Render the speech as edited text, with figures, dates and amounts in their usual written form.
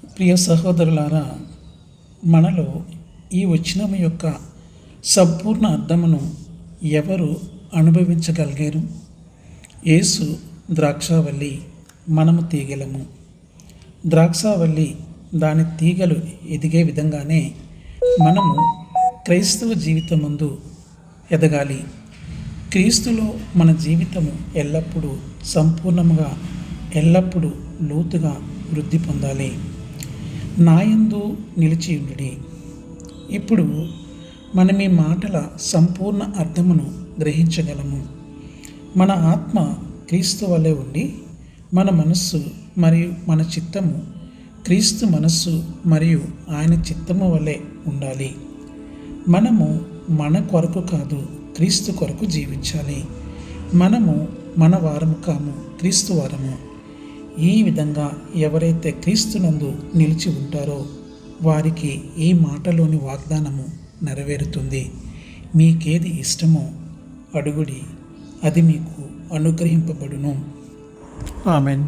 ప్రియ సహోదరులారా, మనలో ఈ వచనం యొక్క సంపూర్ణ అర్థమును ఎవరు అనుభవించగలిగారు? యేసు ద్రాక్షావల్లి, మనము తీగలము. ద్రాక్షావల్లి దాని తీగలు ఎదిగే విధంగానే మనము క్రైస్తవ జీవితమందు ఎదగాలి. క్రీస్తులో మన జీవితము ఎల్లప్పుడూ సంపూర్ణముగా, ఎల్లప్పుడూ లోతుగా వృద్ధి పొందాలి. నాయందు నిలిచియుండుడి. ఇప్పుడు మనం ఈ మాటల సంపూర్ణ అర్థమును గ్రహించగలము. మన ఆత్మ క్రీస్తు వలె ఉండి, మన మనస్సు మరియు మన చిత్తము క్రీస్తు మనస్సు మరియు ఆయన చిత్తము వలె ఉండాలి. మనము మన కొరకు కాదు, క్రీస్తు కొరకు జీవించాలి. మనము మన వారము కాము, క్రీస్తు వారము. ఈ విధంగా ఎవరైతే క్రీస్తునందు నిలిచి ఉంటారో వారికి ఈ మాటలోని వాగ్దానము నెరవేరుతుంది. మీకేది ఇష్టమో అడుగుడి, అది మీకు అనుగ్రహింపబడును. ఆమెన్.